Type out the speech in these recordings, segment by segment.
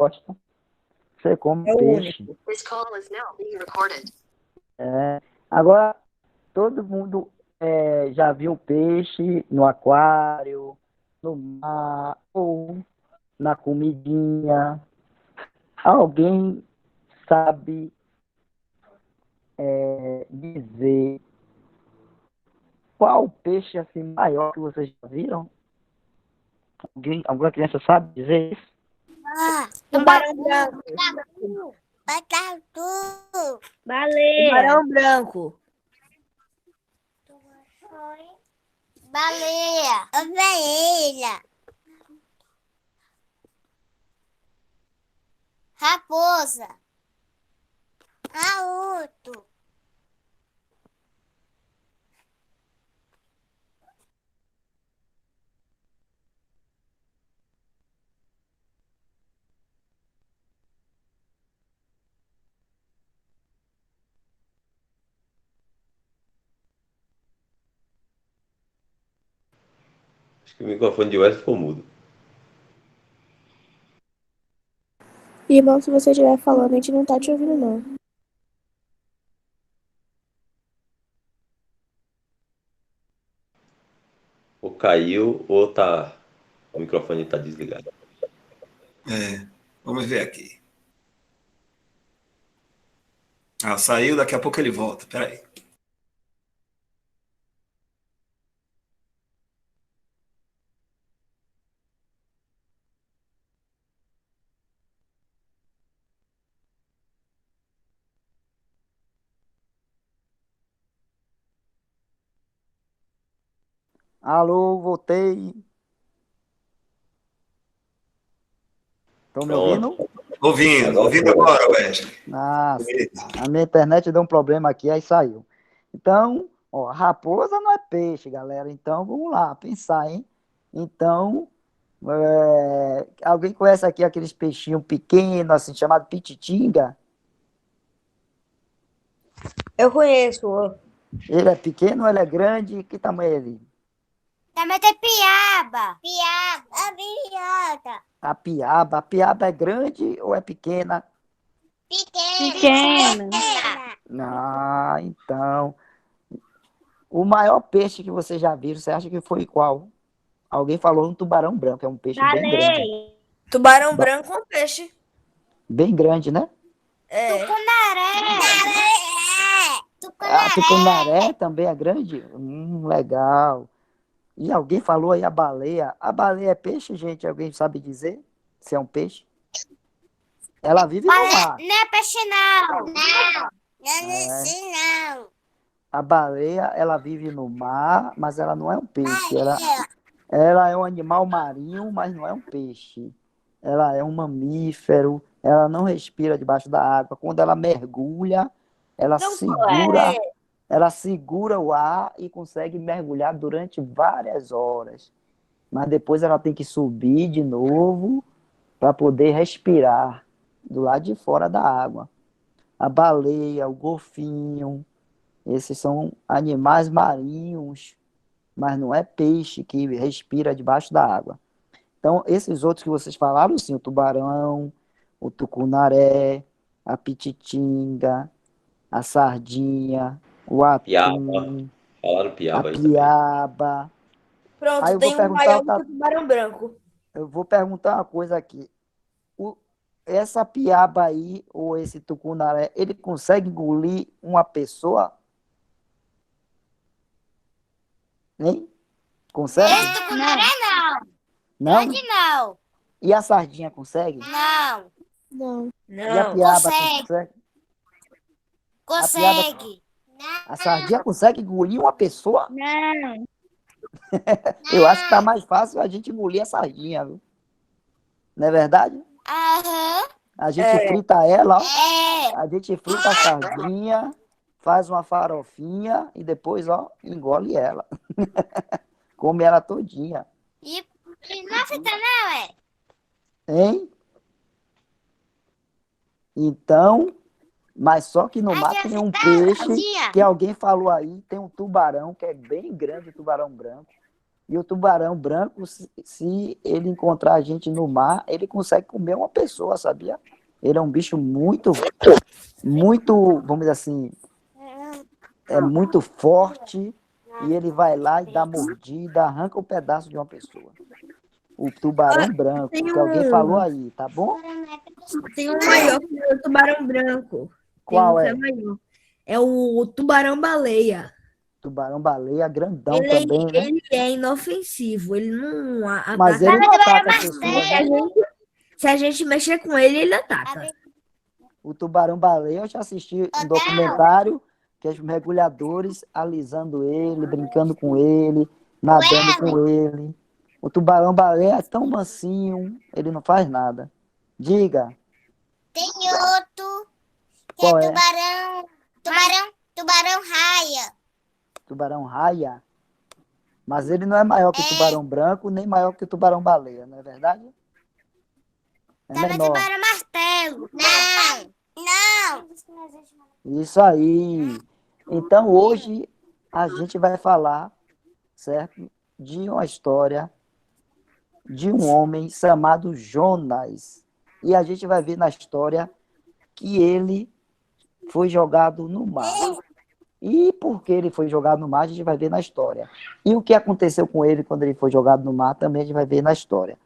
gosta. Você come É o peixe. único. This call is now being recorded. Agora, todo mundo já viu peixe no aquário, no mar, ou na comidinha. Alguém sabe dizer qual peixe assim maior que vocês já viram? Alguma criança sabe dizer isso? Tubarão branco. Baleia. Tubarão branco. Baleia. Ovelha. Raposa. Arauto. Acho que o microfone de Wesley ficou mudo. Irmão, se você estiver falando, a gente não tá te ouvindo, não. Ou caiu, ou tá... o microfone tá desligado. Vamos ver aqui. Saiu, daqui a pouco ele volta. Peraí. Alô, voltei. Estão me ouvindo? Ouvindo agora, Wesley. A minha internet deu um problema aqui, aí saiu. Então, ó, raposa não é peixe, galera. Então, vamos lá, pensar, hein? Então, alguém conhece aqui aqueles peixinhos pequenos, assim, chamado pititinga? Eu conheço. Ele é pequeno ou ele é grande? Que tamanho é ele? Também tem piaba. Piaba. A piaba é grande ou é pequena? Pequena. Então. O maior peixe que você já viu, você acha que foi qual? Alguém falou um tubarão branco, é um peixe bem grande. Tubarão branco é um peixe. Bem grande, né? A tucunaré também é grande? Legal. E alguém falou aí a baleia. A baleia é peixe, gente? Alguém sabe dizer se é um peixe? Ela vive no mar. Não é peixe, não. A baleia, ela vive no mar, mas ela não é um peixe. Ela é um animal marinho, mas não é um peixe. Ela é um mamífero, ela não respira debaixo da água. Quando ela mergulha, ela segura o ar e consegue mergulhar durante várias horas. Mas depois ela tem que subir de novo para poder respirar do lado de fora da água. A baleia, o golfinho, esses são animais marinhos, mas não é peixe que respira debaixo da água. Então, esses outros que vocês falaram, sim, o tubarão, o tucunaré, a pititinga, a sardinha, o atum, Falaram piaba a aí também. piaba. Pronto, Aí eu tem vou um maior perguntar, do que o tubarão branco. eu vou perguntar uma coisa aqui. Essa piaba aí, ou esse tucunaré, ele consegue engolir uma pessoa? Hein? Consegue? Esse tucunaré Não? grande não. E a sardinha consegue? Não. Não. E a piaba consegue? Consegue. A sardinha consegue engolir uma pessoa? Não. Eu acho que tá mais fácil a gente engolir a sardinha, viu? Não é verdade? Aham. A gente frita ela, ó. É. A gente frita a sardinha, faz uma farofinha e depois, ó, engole ela. Come ela todinha. E não frita não, Hein? Então, mas só que no mar tem um peixe que alguém falou aí, tem um tubarão que é bem grande, o tubarão branco. E o tubarão branco, se ele encontrar a gente no mar, ele consegue comer uma pessoa, sabia? Ele é um bicho muito, vamos dizer assim, é muito forte, e ele vai lá e dá mordida, arranca um pedaço de uma pessoa. O tubarão branco, tem que alguém falou aí, tá bom? Tem um maior que o tubarão branco. Qual tem um é? que é maior. É o tubarão-baleia. Tubarão-baleia grandão também, né? Ele é inofensivo. Ele não Mas ataca. ele não ataca a pessoa, né? Se a gente mexer com ele, ele ataca. O tubarão-baleia, eu já assisti um documentário que os mergulhadores alisando ele, brincando com ele, nadando com ele. O tubarão-baleia é tão mansinho, ele não faz nada. Diga. Tem outro que Qual é é? tubarão raia. Tubarão-raia. Mas ele não é maior que o tubarão branco, nem maior que o tubarão-baleia, não é verdade? É Também menor. tubarão martelo. Não. Isso aí. Então, hoje, a gente vai falar, certo? De uma história de um homem chamado Jonas. E a gente vai ver na história que ele foi jogado no mar. E por que ele foi jogado no mar, a gente vai ver na história. E o que aconteceu com ele quando ele foi jogado no mar, também a gente vai ver na história.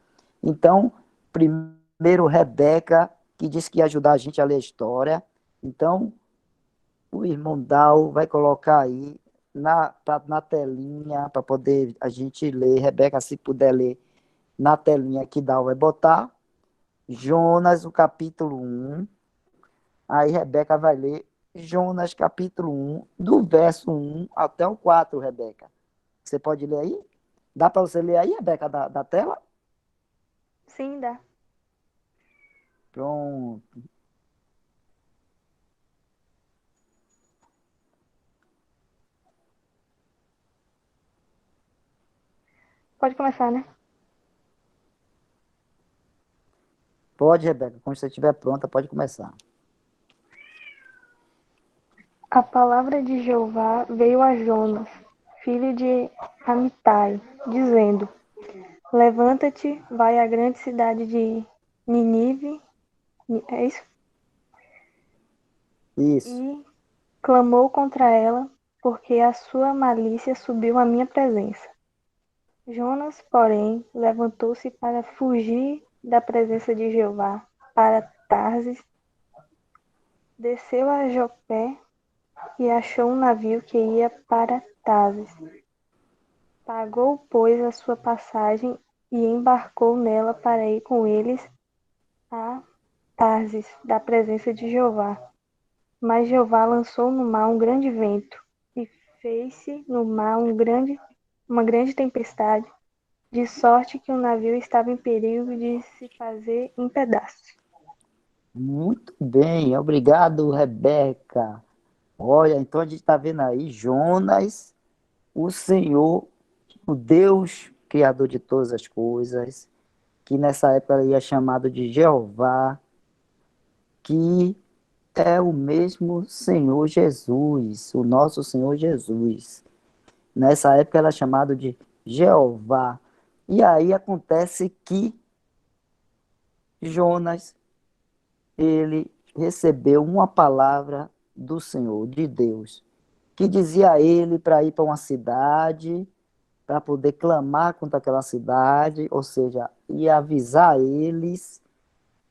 Então, primeiro, Rebeca, que disse que ia ajudar a gente a ler a história. Então, o irmão Dal vai colocar aí na telinha para poder a gente ler. Rebeca, se puder ler na telinha que Dal vai botar. Jonas, o capítulo 1. Aí Rebeca vai ler Jonas, capítulo 1, do verso 1 até o 4, Rebeca. Você pode ler aí? Dá para você ler aí, Rebeca, da tela? Sim, dá. Pronto. Pode começar, né? Pode, Rebeca. Quando você estiver pronta, pode começar. A palavra de Jeová veio a Jonas, filho de Amitai, dizendo: Levanta-te, vai à grande cidade de Nínive, é isso? Isso. E clamou contra ela, porque a sua malícia subiu à minha presença. Jonas, porém, levantou-se para fugir da presença de Jeová para Tarsis, desceu a Jopé e achou um navio que ia para Tarsis. Pagou, pois, a sua passagem e embarcou nela para ir com eles a Tarsis, da presença de Jeová. Mas Jeová lançou no mar um grande vento, e fez-se no mar uma grande tempestade, de sorte que o navio estava em perigo de se fazer em pedaços. Muito bem. Obrigado, Rebeca. Olha, então a gente está vendo aí Jonas, o Senhor, o Deus Criador de todas as coisas, que nessa época ele é chamado de Jeová, que é o mesmo Senhor Jesus, o nosso Senhor Jesus. Nessa época era chamado de Jeová. E aí acontece que Jonas, ele recebeu uma palavra do Senhor, de Deus, que dizia a ele para ir para uma cidade, para poder clamar contra aquela cidade, ou seja, ia avisar eles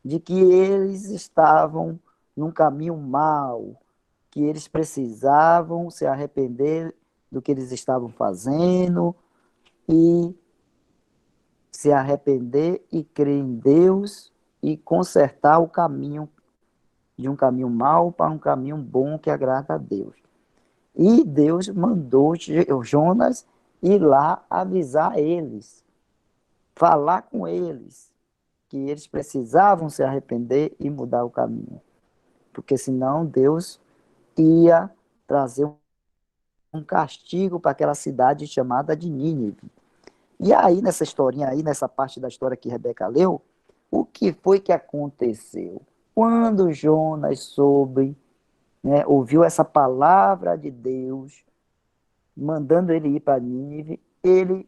de que eles estavam num caminho mau, que eles precisavam se arrepender do que eles estavam fazendo e se arrepender e crer em Deus e consertar o caminho de um caminho mau para um caminho bom que agrada a Deus. E Deus mandou Jonas ir lá avisar eles, falar com eles, que eles precisavam se arrepender e mudar o caminho. Porque senão Deus ia trazer um castigo para aquela cidade chamada de Nínive. E aí, nessa historinha aí, nessa parte da história que Rebeca leu, o que foi que aconteceu? Quando Jonas soube, né, ouviu essa palavra de Deus, mandando ele ir para Nínive, ele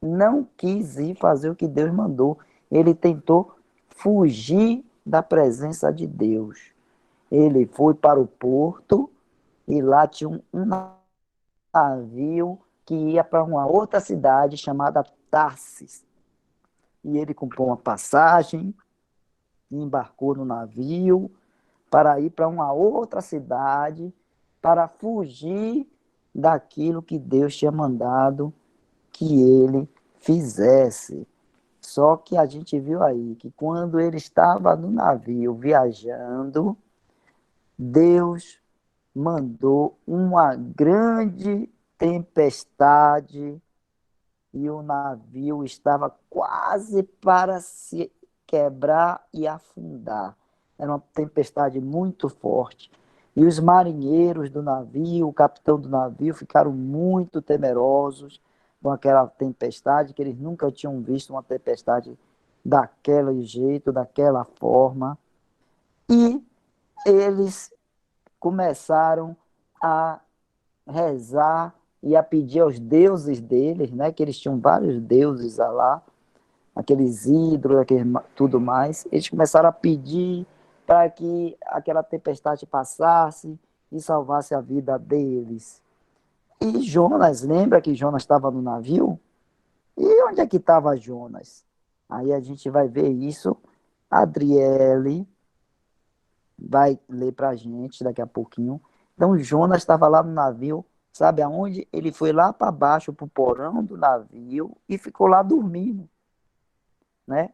não quis ir fazer o que Deus mandou. Ele tentou fugir da presença de Deus. Ele foi para o porto e lá tinha um navio que ia para uma outra cidade chamada Tarsis. E ele comprou uma passagem, embarcou no navio para ir para uma outra cidade, para fugir daquilo que Deus tinha mandado que ele fizesse. Só que a gente viu aí que quando ele estava no navio viajando, Deus mandou uma grande tempestade e o navio estava quase para se quebrar e afundar. Era uma tempestade muito forte. E os marinheiros do navio, o capitão do navio, ficaram muito temerosos com aquela tempestade, que eles nunca tinham visto uma tempestade daquele jeito, daquela forma. E eles começaram a rezar e a pedir aos deuses deles, né, que eles tinham vários deuses lá, aqueles ídolos, tudo mais. Eles começaram a pedir para que aquela tempestade passasse e salvasse a vida deles. E Jonas, lembra que Jonas estava no navio? E onde é que estava Jonas? Aí a gente vai ver isso. A Adriele vai ler para a gente daqui a pouquinho. Então Jonas estava lá no navio, sabe aonde? Ele foi lá para baixo, para o porão do navio e ficou lá dormindo, né?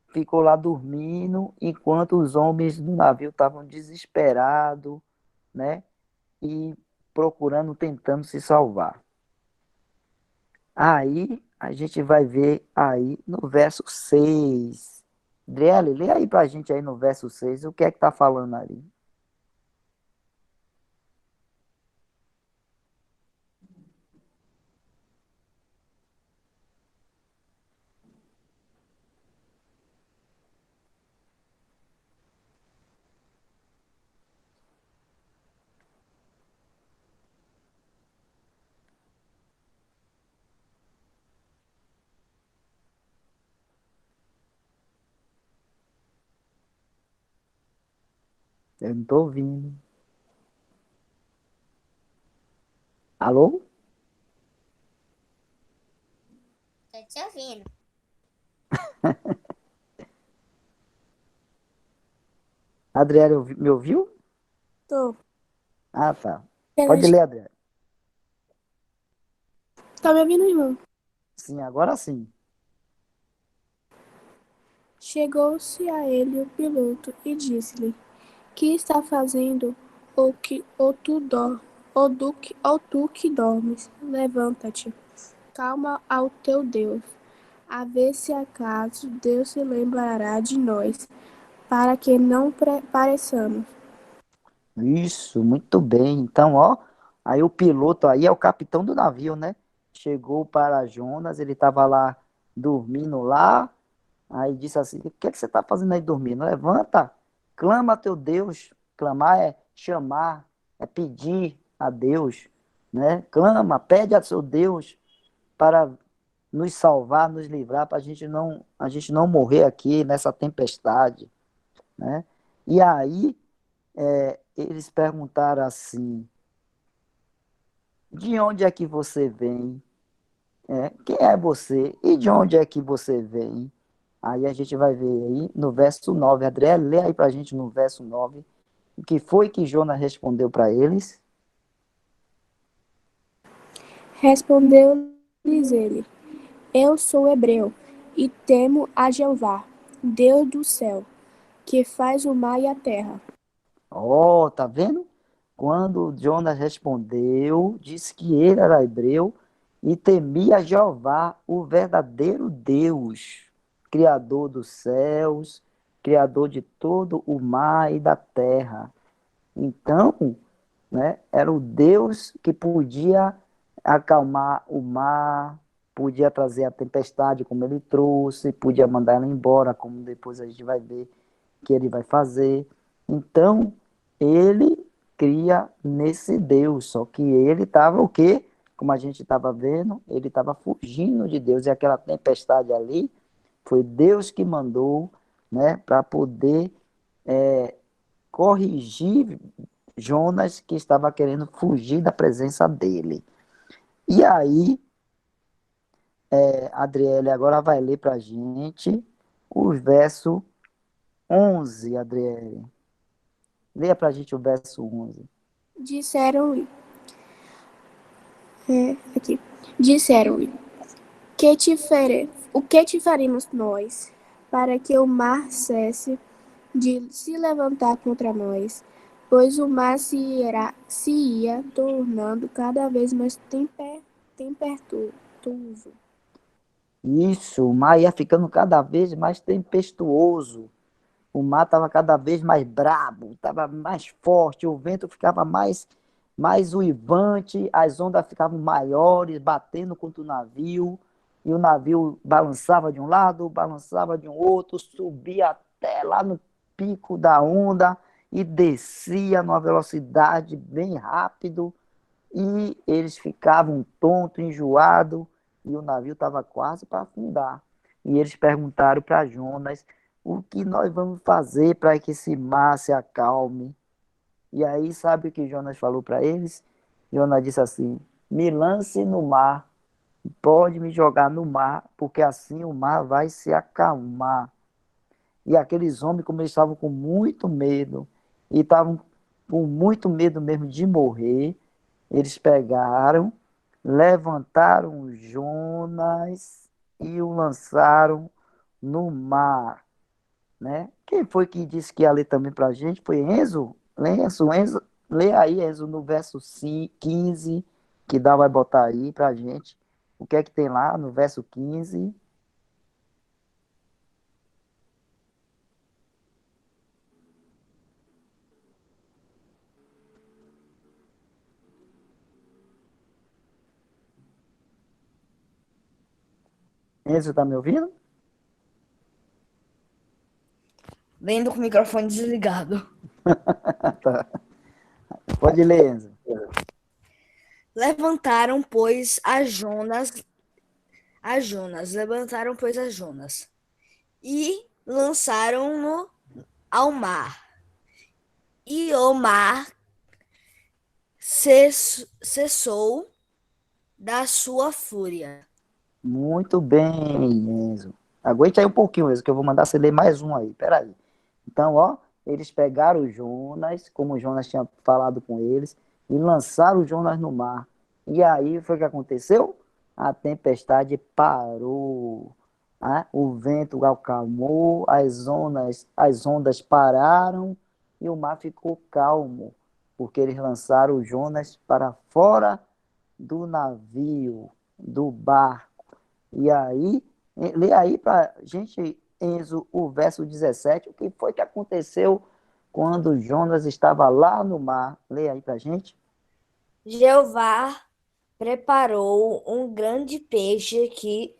Ficou lá dormindo enquanto os homens do navio estavam desesperados, né? E procurando, tentando se salvar. Aí a gente vai ver aí no verso 6. Adriele, lê aí pra gente aí no verso 6 o que é que tá falando ali. Eu não tô ouvindo. Alô? Tô te ouvindo. Adriele, me ouviu? Tô. Ah, tá. Pode ler, Adriele. Tá me ouvindo, irmão? Sim, agora sim. Chegou-se a ele o piloto e disse-lhe: Que está fazendo, ou tu que dormes? Levanta-te, calma ao teu Deus, a ver se acaso Deus se lembrará de nós, para que não pareçamos. Isso, muito bem. Então, ó, aí o piloto aí é o capitão do navio, né? Chegou para Jonas, ele estava lá dormindo lá, aí disse assim, o que é que você está fazendo aí dormindo? Levanta, clama a teu Deus. Clamar é chamar, é pedir a Deus, né? Clama, pede a seu Deus para nos salvar, nos livrar, para a gente não morrer aqui nessa tempestade, né? E aí eles perguntaram assim, de onde é que você vem? Quem é você? E de onde é que você vem? Aí a gente vai ver aí no verso 9. André, lê aí pra gente no verso 9. O que foi que Jonas respondeu para eles? Respondeu-lhes ele: Eu sou hebreu, e temo a Jeová, Deus do céu, que faz o mar e a terra. Ó, tá vendo? Quando Jonas respondeu, disse que ele era hebreu e temia Jeová, o verdadeiro Deus, Criador dos céus, Criador de todo o mar e da terra. Então, né, era o Deus que podia acalmar o mar, podia trazer a tempestade como ele trouxe, podia mandar ela embora, como depois a gente vai ver que ele vai fazer. Então, ele cria nesse Deus, só que ele estava o quê? como a gente estava vendo, ele estava fugindo de Deus. E aquela tempestade ali foi Deus que mandou, né, para poder corrigir Jonas, que estava querendo fugir da presença dele. E aí, Adriele agora vai ler para a gente o verso 11, Adriele. Leia para a gente o verso 11. Disseram-lhe, aqui, disseram-lhe, o que te faremos nós, para que o mar cesse de se levantar contra nós? Pois o mar se ia tornando cada vez mais tempestuoso. Isso, o mar ia ficando cada vez mais tempestuoso. O mar estava cada vez mais brabo, estava mais forte, o vento ficava mais uivante, as ondas ficavam maiores, batendo contra o navio, e o navio balançava de um lado, balançava de um outro, subia até lá no pico da onda e descia numa velocidade bem rápido, e eles ficavam tontos, enjoados, e o navio estava quase para afundar. E eles perguntaram para Jonas: o que nós vamos fazer para que esse mar se acalme? E aí, sabe o que Jonas falou para eles? Jonas disse assim: me lance no mar, pode me jogar no mar, porque assim o mar vai se acalmar. E aqueles homens, como eles estavam com muito medo, e estavam com muito medo mesmo de morrer, eles pegaram, levantaram Jonas e o lançaram no mar, né? Quem foi que disse que ia ler também para a gente? Foi Enzo? Enzo, lê aí, Enzo, no verso 15, que dá, vai botar aí para a gente. O que é que tem lá no verso 15? Enzo, tá me ouvindo? Lendo com o microfone desligado. Tá. Pode ler, Enzo. Levantaram, pois, a Jonas, e lançaram-no ao mar. E o mar cessou da sua fúria. Muito bem, Enzo. Aguente aí um pouquinho, Enzo, que eu vou mandar você ler mais um aí. Peraí. Então, ó, eles pegaram o Jonas, como o Jonas tinha falado com eles, e lançaram o Jonas no mar. E aí foi o que aconteceu? A tempestade parou, né? O vento acalmou, as ondas pararam e o mar ficou calmo, porque eles lançaram o Jonas para fora do navio, do barco. E aí, lê aí para gente, Enzo, o verso 17, o que foi que aconteceu quando Jonas estava lá no mar? Lê aí para gente. Jeová preparou um grande peixe que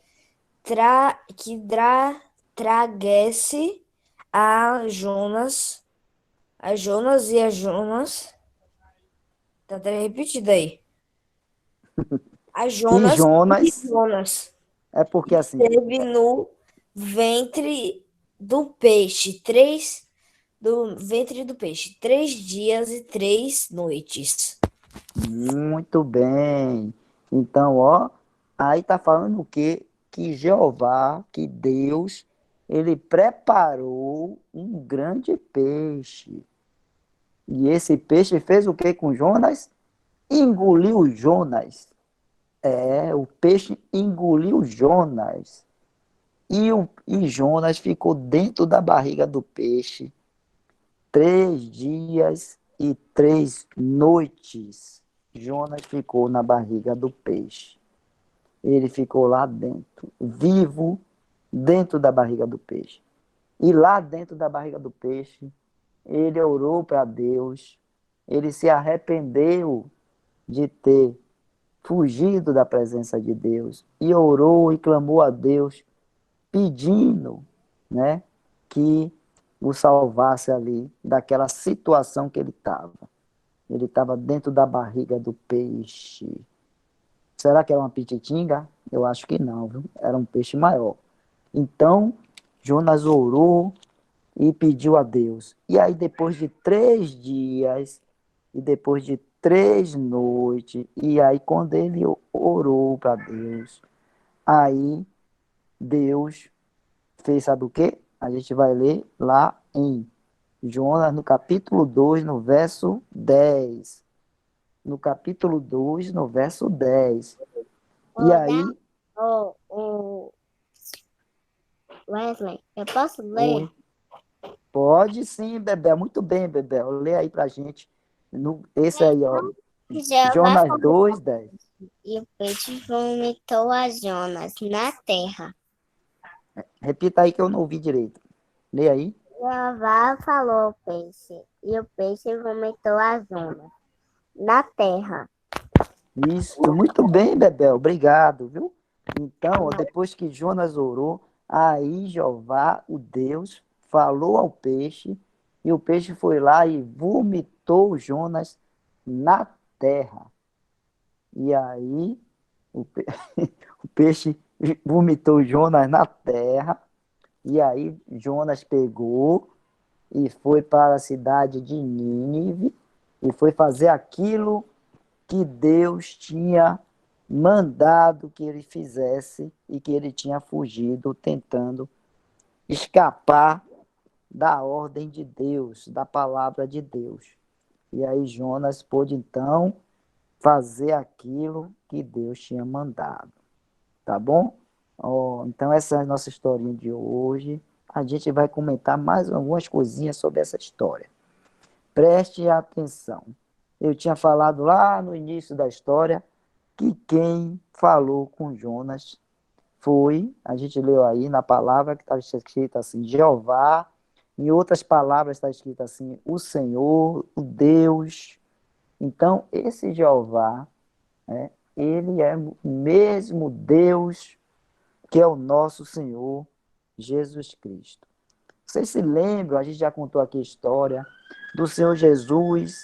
traguesse a Jonas, e a Jonas. Tá até repetido aí. A E Jonas é porque assim, esteve no ventre do peixe, 3 dias e 3 noites. muito bem. Então, ó, aí tá falando o quê? Que Jeová, que Deus, ele preparou um grande peixe. E esse peixe fez o que com Jonas? Engoliu Jonas. O peixe engoliu Jonas. E Jonas ficou dentro da barriga do peixe 3 dias e 3 noites. Jonas ficou na barriga do peixe. Ele ficou lá dentro, vivo, dentro da barriga do peixe. E lá dentro da barriga do peixe, ele orou para Deus, ele se arrependeu de ter fugido da presença de Deus e orou e clamou a Deus, pedindo, né, que o salvasse ali daquela situação que ele estava. Ele estava dentro da barriga do peixe. Será que era uma pititinga? Eu acho que não, viu? Era um peixe maior. Então, Jonas orou e pediu a Deus. E aí, depois de 3 dias, e depois de 3 noites, e aí, quando ele orou para Deus, aí Deus fez, sabe o quê? A gente vai ler lá em Jonas, no capítulo 2, no verso 10. No capítulo 2, no verso 10. E Ô, aí, ô, Wesley, eu posso ler? oi, pode sim, Bebel, muito bem, Bebel. Lê aí pra gente. Esse aí, ó, Jeová Jonas falou 2, 10. e o peixe vomitou a Jonas na terra. Repita aí que eu não ouvi direito. Lê aí. Jeová falou ao peixe e o peixe vomitou a Jonas na terra. Isso, muito bem, Bebel, obrigado, viu? Então, ó, depois que Jonas orou, aí Jeová, o Deus, falou ao peixe, e o peixe foi lá e vomitou Jonas na terra. E aí, o, pe... o peixe vomitou Jonas na terra, e aí Jonas pegou e foi para a cidade de Nínive e foi fazer aquilo que Deus tinha mandado que ele fizesse e que ele tinha fugido, tentando escapar da ordem de Deus, da palavra de Deus. E aí Jonas pôde então fazer aquilo que Deus tinha mandado. Tá bom? Então essa é a nossa historinha de hoje. A gente vai comentar mais algumas coisinhas sobre essa história. Preste atenção. Eu tinha falado lá no início da história que quem falou com Jonas foi, a gente leu aí na palavra que está escrito assim, Jeová, em outras palavras está escrito assim, o Senhor, o Deus. Então, esse Jeová, ele é o mesmo Deus que é o nosso Senhor Jesus Cristo. Vocês se lembram, a gente já contou aqui a história do Senhor Jesus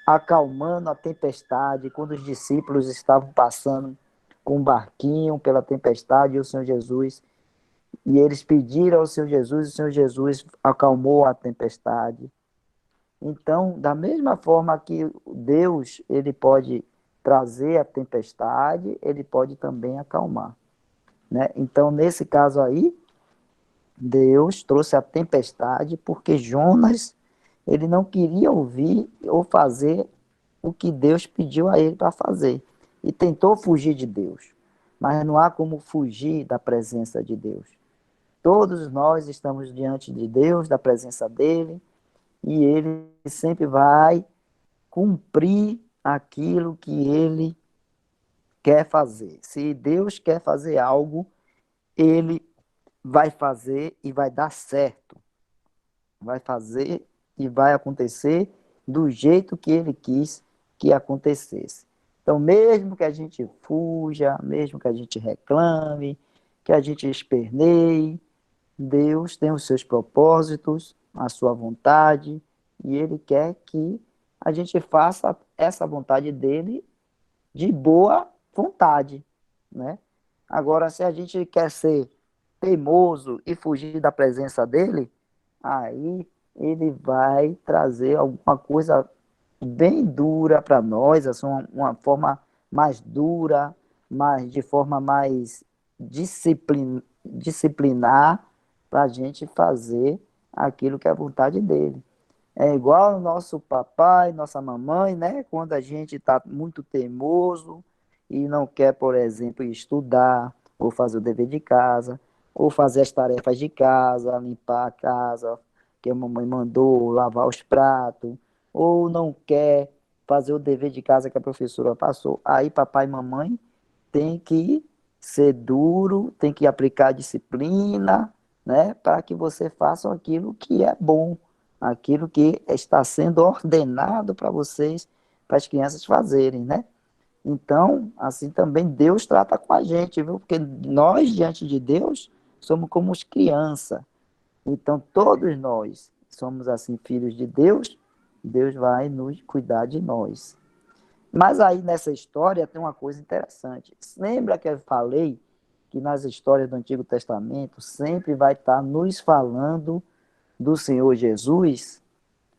acalmando a tempestade, quando os discípulos estavam passando com um barquinho pela tempestade, e o Senhor Jesus, e eles pediram ao Senhor Jesus, e o Senhor Jesus acalmou a tempestade. Então, da mesma forma que Deus, ele pode trazer a tempestade, ele pode também acalmar, né? Então, nesse caso aí, Deus trouxe a tempestade porque Jonas, ele não queria ouvir ou fazer o que Deus pediu a ele para fazer. E tentou fugir de Deus. Mas não há como fugir da presença de Deus. Todos nós estamos diante de Deus, da presença dele, e ele sempre vai cumprir aquilo que ele quer fazer. Se Deus quer fazer algo, ele vai fazer e vai dar certo. Vai fazer e vai acontecer do jeito que ele quis que acontecesse. Então, mesmo que a gente fuja, mesmo que a gente reclame, que a gente esperneie, Deus tem os seus propósitos, a sua vontade, e ele quer que a gente faça essa vontade dele de boa vontade, né? Agora, se a gente quer ser teimoso e fugir da presença dele, aí ele vai trazer alguma coisa bem dura para nós, assim, uma forma mais dura, de forma mais disciplinar para a gente fazer aquilo que é a vontade dele. É igual o nosso papai, nossa mamãe, né? Quando a gente está muito teimoso e não quer, por exemplo, estudar, ou fazer o dever de casa, ou fazer as tarefas de casa, limpar a casa, que a mamãe mandou, lavar os pratos, ou não quer fazer o dever de casa que a professora passou. Aí papai e mamãe tem que ser duro, tem que aplicar disciplina, né? Para que você faça aquilo que é bom, aquilo que está sendo ordenado para vocês, para as crianças fazerem, né? Então, assim também Deus trata com a gente, viu? Porque nós, diante de Deus, somos como as crianças. Então, todos nós somos, assim, filhos de Deus, Deus vai nos cuidar de nós. Mas aí nessa história tem uma coisa interessante. Lembra que eu falei que nas histórias do Antigo Testamento sempre vai estar nos falando do Senhor Jesus?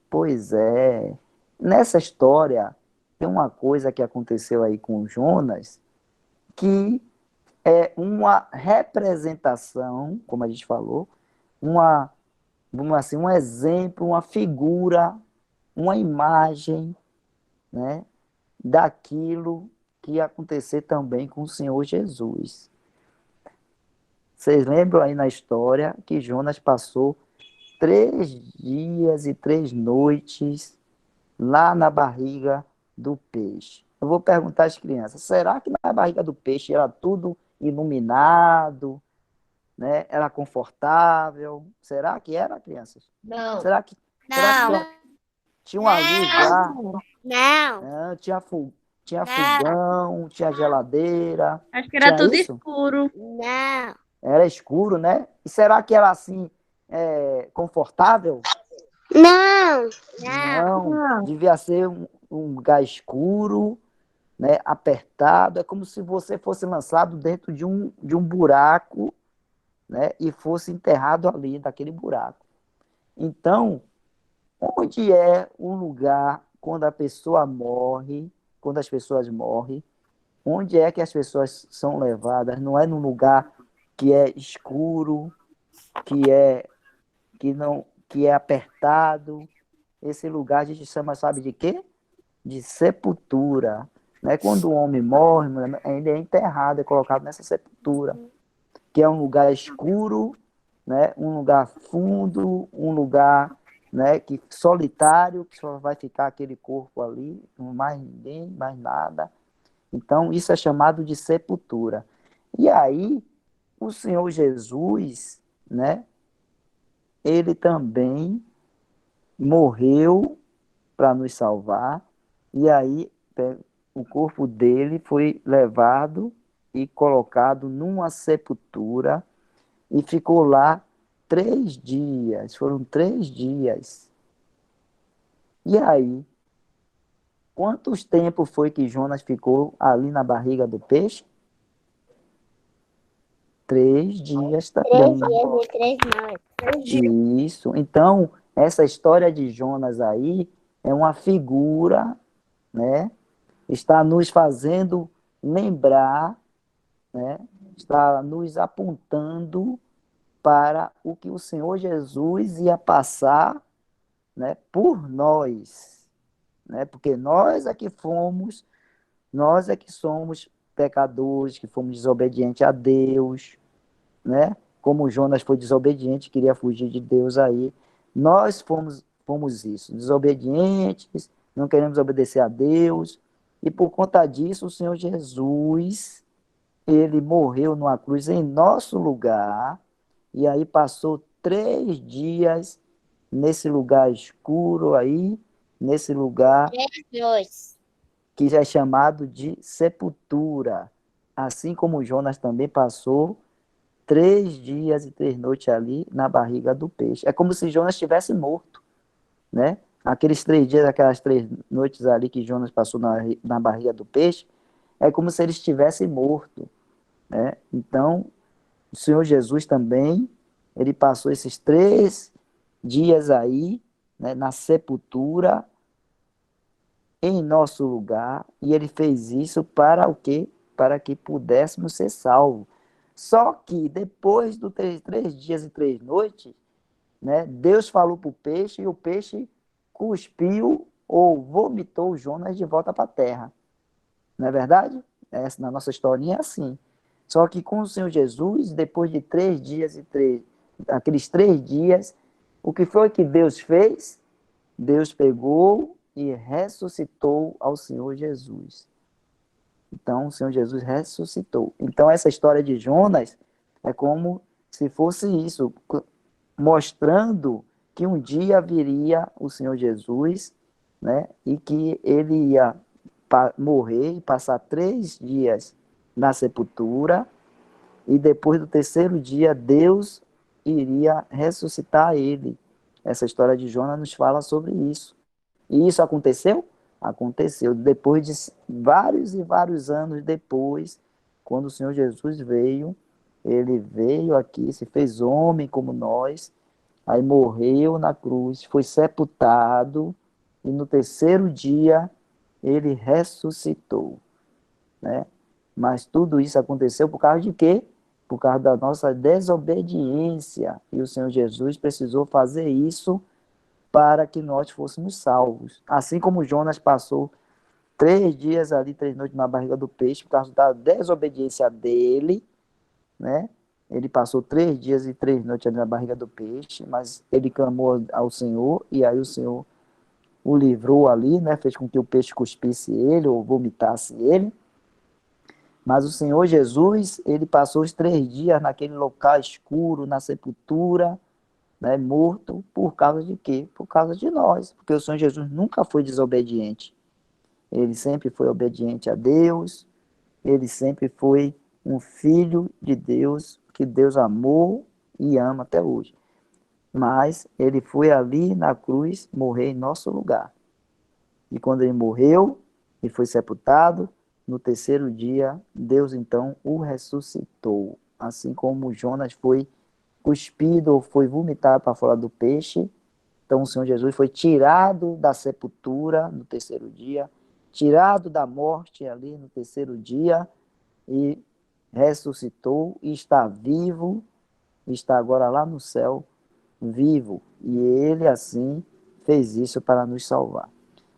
Pois é. Nessa história tem uma coisa que aconteceu aí com Jonas que é uma representação, como a gente falou, vamos assim, um exemplo, uma figura, uma imagem, né, daquilo que ia acontecer também com o Senhor Jesus. Vocês lembram aí na história que Jonas passou 3 dias e 3 noites lá na barriga do peixe. Eu vou perguntar às crianças, será que na barriga do peixe era tudo iluminado, né? Era confortável? Será que era, crianças? Não. Será que tinha uma luz lá? Não. Não, tinha fogão, tinha geladeira. Acho que era Tinha tudo isso? escuro. Não. Era escuro, né? E será que era assim, confortável? Não. Não, devia ser um lugar escuro, né, apertado. É como se você fosse lançado dentro de um buraco, né, e fosse enterrado ali, daquele buraco. Então, onde é o lugar quando a pessoa morre, quando as pessoas morrem, onde é que as pessoas são levadas? Não é num lugar que é escuro, que é apertado. Esse lugar a gente chama, sabe de quê? De sepultura. Né? Quando o homem morre, ele é enterrado, é colocado nessa sepultura, que é um lugar escuro, né? Um lugar fundo, um lugar, né, solitário, que só vai ficar aquele corpo ali, não mais ninguém, mais nada. Então, isso é chamado de sepultura. E aí, o Senhor Jesus, né, ele também morreu para nos salvar, e aí o corpo dele foi levado e colocado numa sepultura e ficou lá 3 dias. Foram 3 dias. E aí, quantos tempos foi que Jonas ficou ali na barriga do peixe? 3 dias 3 também. dias e 3 noites. Isso. Então, essa história de Jonas aí é uma figura, né? Está nos fazendo lembrar, né? Está nos apontando para o que o Senhor Jesus ia passar, né, por nós, né? Porque nós é que somos pecadores, que fomos desobedientes a Deus, né? Como Jonas foi desobediente, queria fugir de Deus aí. Nós fomos isso, desobedientes, não queremos obedecer a Deus, e por conta disso o Senhor Jesus, ele morreu numa cruz em nosso lugar, e aí passou 3 dias nesse lugar escuro aí, nesse lugar 3 noites. que já é chamado de sepultura. Assim como Jonas também passou 3 dias e 3 noites ali na barriga do peixe. É como se Jonas estivesse morto, né? Aqueles 3 dias, aquelas 3 noites ali que Jonas passou na barriga do peixe, é como se ele estivesse morto, né? Então, o Senhor Jesus também, ele passou esses 3 dias aí, né, na sepultura, em nosso lugar, e ele fez isso para o quê? Para que pudéssemos ser salvos. Só que depois dos 3 dias e 3 noites, né, Deus falou para o peixe, e o peixe cuspiu ou vomitou Jonas de volta para a terra. Não é verdade? Na nossa historinha é assim. Só que com o Senhor Jesus, depois de 3 dias aqueles 3 dias, o que foi que Deus fez? Deus pegou e ressuscitou ao Senhor Jesus. Então, o Senhor Jesus ressuscitou. Então, essa história de Jonas é como se fosse isso, mostrando que um dia viria o Senhor Jesus, né, e que ele ia morrer e passar 3 dias na sepultura, e depois do terceiro dia, Deus iria ressuscitar ele. Essa história de Jonas nos fala sobre isso. E isso aconteceu? aconteceu depois de vários e vários anos depois, quando o Senhor Jesus veio, ele veio aqui, se fez homem como nós, aí morreu na cruz, foi sepultado, e no terceiro dia ele ressuscitou, né? Mas tudo isso aconteceu por causa de quê? Por causa da nossa desobediência. E o Senhor Jesus precisou fazer isso para que nós fôssemos salvos. Assim como Jonas passou 3 dias ali, 3 noites na barriga do peixe, por causa da desobediência dele, né? Ele passou 3 dias e 3 noites ali na barriga do peixe, mas ele clamou ao Senhor, e aí o Senhor o livrou ali, né? Fez com que o peixe cuspisse ele, ou vomitasse ele. Mas o Senhor Jesus, ele passou os 3 dias naquele local escuro, na sepultura, né, morto, por causa de quê? Por causa de nós, porque o Senhor Jesus nunca foi desobediente. Ele sempre foi obediente a Deus, ele sempre foi um filho de Deus, que Deus amou e ama até hoje. Mas ele foi ali na cruz morrer em nosso lugar. E quando ele morreu e foi sepultado, no terceiro dia, Deus então o ressuscitou. Assim como Jonas foi cuspido ou foi vomitado para fora do peixe, então o Senhor Jesus foi tirado da sepultura no terceiro dia, tirado da morte ali no terceiro dia, e ressuscitou, e está vivo, está agora lá no céu, vivo. E ele, assim, fez isso para nos salvar.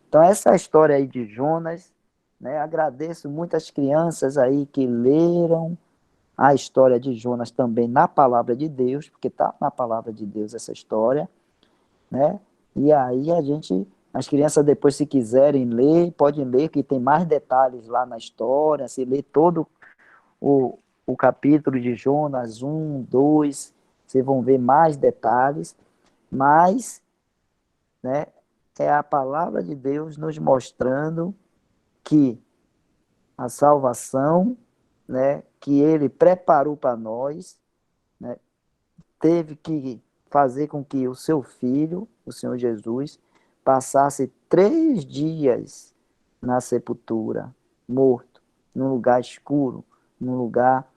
Então, essa história aí de Jonas, né? Agradeço muitas crianças aí que leram a história de Jonas também na palavra de Deus, porque está na palavra de Deus essa história, né? E aí as crianças depois, se quiserem ler, podem ler, que tem mais detalhes lá na história, se ler todo o capítulo de Jonas 1, 2, vocês vão ver mais detalhes, mas, né, é a palavra de Deus nos mostrando que a salvação, né, que ele preparou para nós, né, teve que fazer com que o seu filho, o Senhor Jesus, passasse 3 dias na sepultura, morto, num lugar escuro, num lugar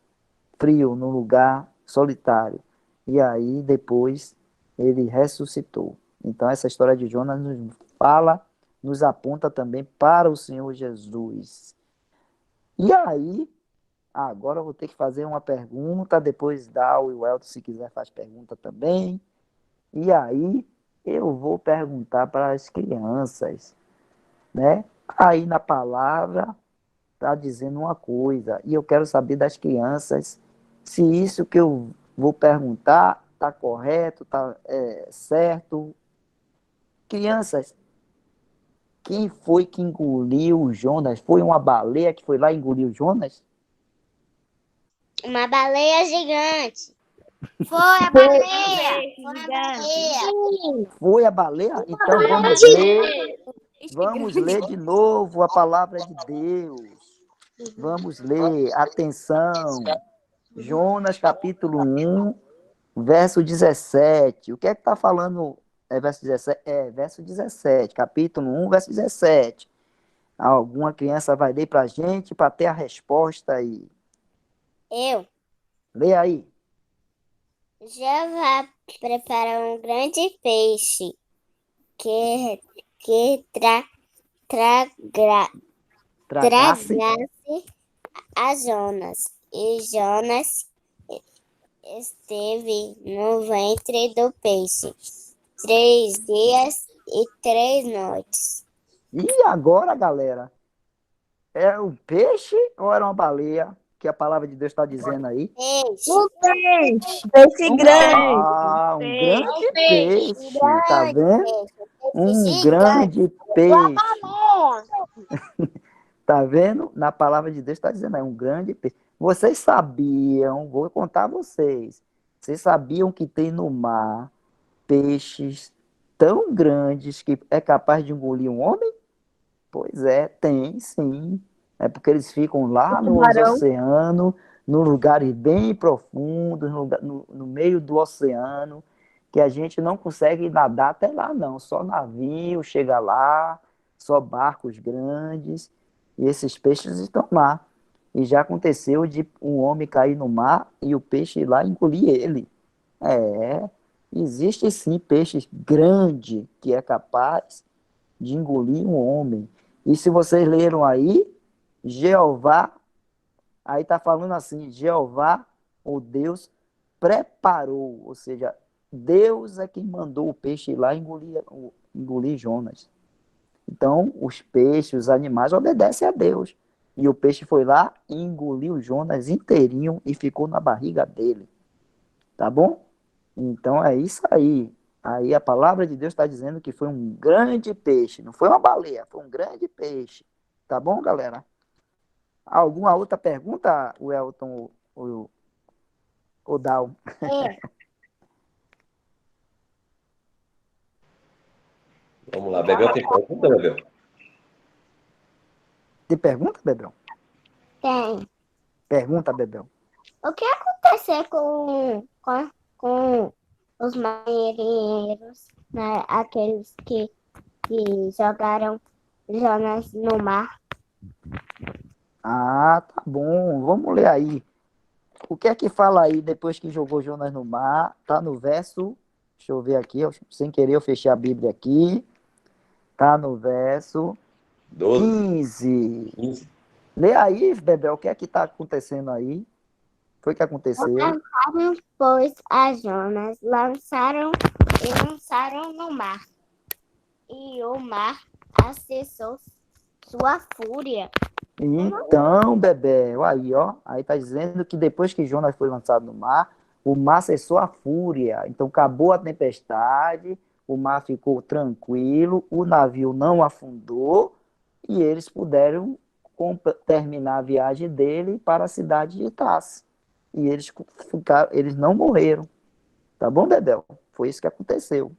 frio, num lugar solitário. E aí, depois, ele ressuscitou. Então, essa história de Jonas nos fala, nos aponta também para o Senhor Jesus. E aí, agora eu vou ter que fazer uma pergunta, depois Dal e o Elton, se quiser, faz pergunta também. E aí, eu vou perguntar para as crianças, né? Aí na palavra está dizendo uma coisa, e eu quero saber das crianças se isso que eu vou perguntar está correto, está certo. Crianças, quem foi que engoliu o Jonas? Foi uma baleia que foi lá e engoliu o Jonas? Uma baleia gigante. Foi a baleia. Foi a baleia. Foi a baleia? Então vamos ler. Vamos ler de novo a palavra de Deus. Vamos ler. Atenção. Jonas capítulo 1, verso 17. O que é que está falando? Verso 17? Verso 17. Capítulo 1, verso 17. Alguma criança vai ler para a gente para ter a resposta aí. Eu. Lê aí. Jeová preparou um grande peixe que Tragasse. tragasse a Jonas. E Jonas esteve no ventre do peixe 3 dias e 3 noites. E agora, galera? É um peixe ou era uma baleia? Que a palavra de Deus está dizendo aí. Peixe. Peixe grande. Um grande peixe. Tá vendo? Um Gigante. grande peixe. Tá vendo? Na palavra de Deus está dizendo aí, um grande peixe. Vocês sabiam, vou contar a vocês. Vocês sabiam que tem no mar peixes tão grandes que é capaz de engolir um homem? Pois é, tem sim. É porque eles ficam lá nos oceanos, num lugares bem profundos, no meio do oceano, que a gente não consegue nadar até lá, não. Só navio chega lá, só barcos grandes, e esses peixes estão lá. E já aconteceu de um homem cair no mar e o peixe ir lá engolir ele. É, existe sim peixe grande que é capaz de engolir um homem. E se vocês leram aí, Jeová, aí está falando assim, Jeová, o Deus, preparou, ou seja, Deus é quem mandou o peixe ir lá engolir Jonas. Então, os peixes, os animais obedecem a Deus. E o peixe foi lá e engoliu Jonas inteirinho e ficou na barriga dele. Tá bom? Então é isso aí. Aí a palavra de Deus está dizendo que foi um grande peixe. Não foi uma baleia, foi um grande peixe. Tá bom, galera? Alguma outra pergunta, o Elton ou o Dal? Vamos lá, Bebel tem pergunta, Bebel? Tem pergunta, Bebel? Tem. Pergunta, Bebel. O que aconteceu com os marinheiros, né? Aqueles que jogaram Jonas no mar? Ah, tá bom. Vamos ler aí. O que é que fala aí depois que jogou Jonas no mar? Tá no verso. Deixa eu ver aqui. Sem querer, eu fechei a Bíblia aqui. Tá no verso 15. 15. Lê aí, Bebel, o que é que tá acontecendo aí? Foi o que aconteceu? Lançaram, pois, a Jonas, lançaram no mar. E o mar acessou sua fúria. Então, Bebel, aí, ó. Aí tá dizendo que depois que Jonas foi lançado no mar, o mar cessou a fúria. Então, acabou a tempestade, o mar ficou tranquilo, o navio não afundou e eles puderam terminar a viagem dele para a cidade de Tarsis. E eles não morreram. Tá bom, Bebel? Foi isso que aconteceu.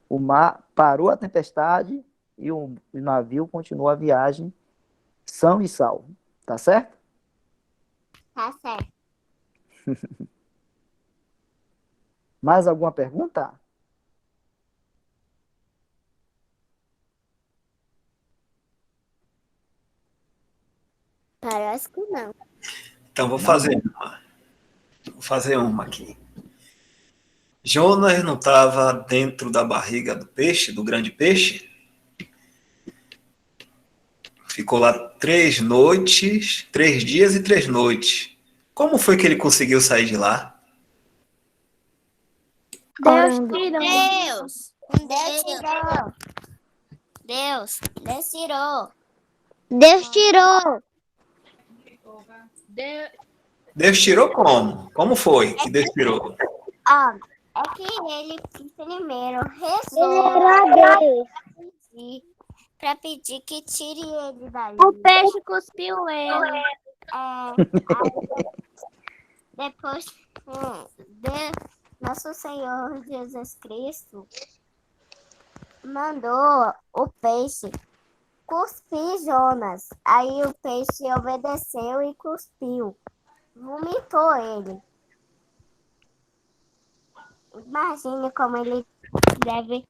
O mar parou a tempestade e o navio continuou a viagem são e salvo. Tá certo? Tá certo. Mais alguma pergunta? Parece que não. Então vou fazer uma. Vou fazer uma aqui. Jonas não estava dentro da barriga do peixe, do grande peixe? Ficou lá 3 noites, 3 dias e 3 noites. Como foi que ele conseguiu sair de lá? Deus Orando. tirou. Deus tirou. Deus tirou. Deus tirou como? Como foi que Deus tirou? Ó, é que ele primeiro rezou para pedir que tire ele dali. O peixe cuspiu ele. Depois, nosso Senhor Jesus Cristo mandou o peixe cuspir Jonas. Aí o peixe obedeceu e cuspiu. Vomitou ele. Imagine como ele deve...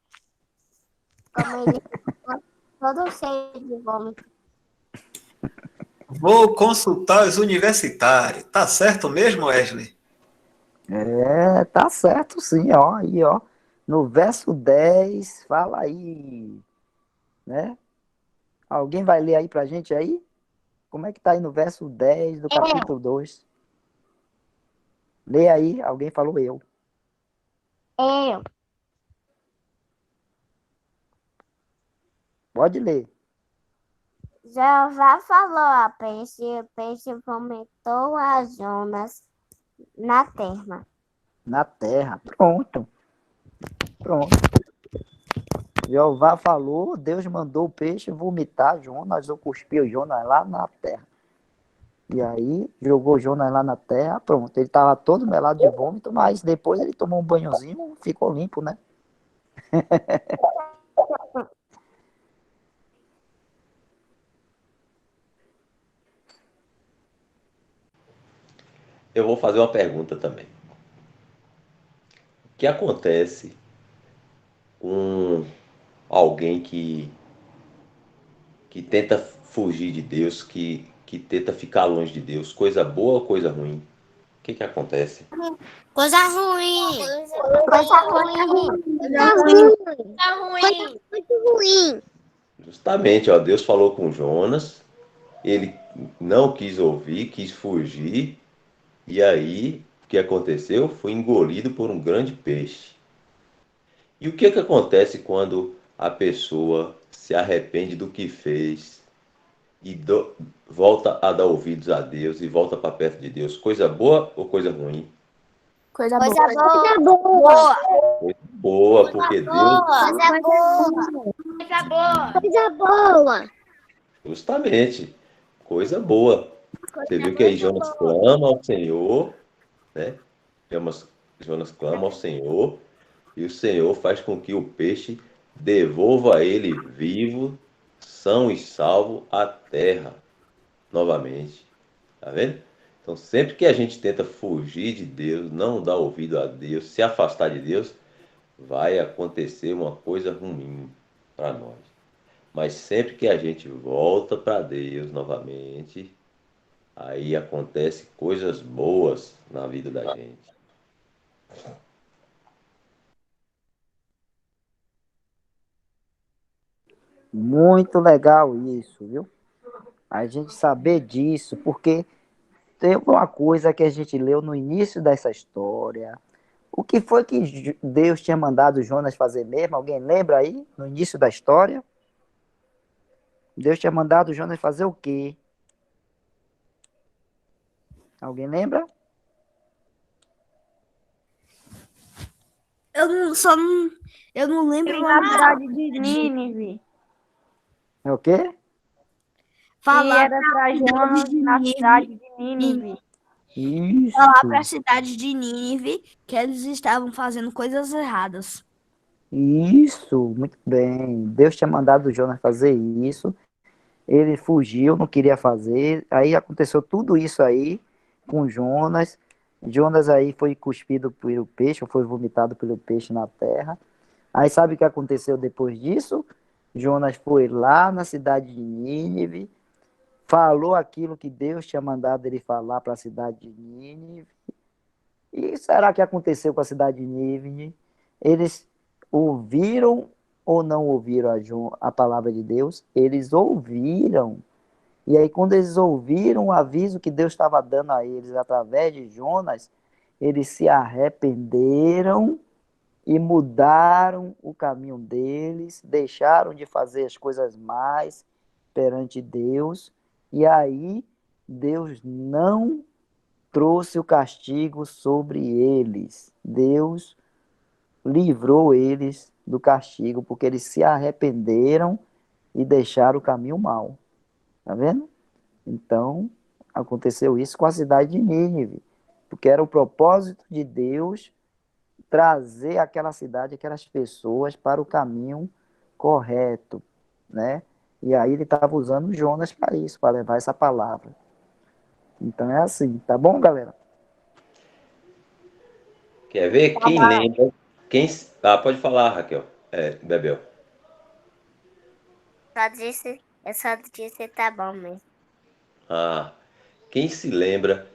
Como ele ficou todo cheio de vômito. Vou consultar os universitários. Tá certo mesmo, Wesley? Tá certo sim, ó. Aí, ó. No verso 10, fala aí, né? Alguém vai ler aí pra gente aí? Como é que tá aí no verso 10 do capítulo 2? Lê aí, alguém falou eu. Eu. Pode ler. Jeová falou a peixe, e o peixe vomitou a Jonas na terra. Na terra. Pronto. Jeová falou, Deus mandou o peixe vomitar Jonas, ou cuspiu Jonas lá na terra. E aí, jogou Jonas lá na terra, pronto. Ele estava todo melado de vômito, mas depois ele tomou um banhozinho, ficou limpo, né? Eu vou fazer uma pergunta também. O que acontece com alguém que que tenta fugir de Deus, que tenta ficar longe de Deus, coisa boa ou coisa ruim? O que acontece? Coisa ruim. Coisa ruim. Muito ruim. Justamente, ó, Deus falou com Jonas, ele não quis ouvir, quis fugir, e aí o que aconteceu? Foi engolido por um grande peixe. E o que acontece quando a pessoa se arrepende do que fez e volta a dar ouvidos a Deus e volta para perto de Deus? Coisa boa ou coisa ruim? Coisa Coisa boa. boa. Coisa boa, porque Deus, Coisa boa. Coisa boa. justamente, coisa boa. Você viu que aí Jonas clama ao Senhor, né? Jonas clama ao Senhor e o Senhor faz com que o peixe devolva a ele vivo, são e salvo à terra novamente. Tá vendo? Então, sempre que a gente tenta fugir de Deus, não dar ouvido a Deus, se afastar de Deus, vai acontecer uma coisa ruim para nós. Mas sempre que a gente volta para Deus novamente, aí acontece coisas boas na vida da gente. Muito legal isso, viu? A gente saber disso, porque tem uma coisa que a gente leu no início dessa história. O que foi que Deus tinha mandado Jonas fazer mesmo? Alguém lembra aí, no início da história? Deus tinha mandado Jonas fazer o quê? Alguém lembra? Eu não lembro Ir o na nome cidade de Nínive. É o quê? falar Era para Jonas na cidade de Nínive. falar Isso, para a cidade de Nínive que eles estavam fazendo coisas erradas. isso, muito bem. Deus tinha mandado Jonas fazer isso. Ele fugiu, não queria fazer. Aí aconteceu tudo isso aí com Jonas. Jonas aí foi cuspido pelo peixe, ou foi vomitado pelo peixe na terra. Aí sabe o que aconteceu depois disso? Jonas foi lá na cidade de Nínive, falou aquilo que Deus tinha mandado ele falar para a cidade de Nínive. E será que aconteceu com a cidade de Nínive? Eles ouviram ou não ouviram a palavra de Deus? Eles ouviram. E aí, quando eles ouviram o aviso que Deus estava dando a eles através de Jonas, eles se arrependeram e mudaram o caminho deles, deixaram de fazer as coisas mais perante Deus, e aí Deus não trouxe o castigo sobre eles. Deus livrou eles do castigo, porque eles se arrependeram e deixaram o caminho mau. Tá vendo? Então, aconteceu isso com a cidade de Nínive, porque era o propósito de Deus trazer aquela cidade, aquelas pessoas para o caminho correto, né? E aí ele estava usando Jonas para isso, para levar essa palavra. Então é assim, tá bom, galera? Quer ver? Quem lembra? Pode falar, Raquel. Bebel. Eu só disse tá bom mesmo. Ah, quem se lembra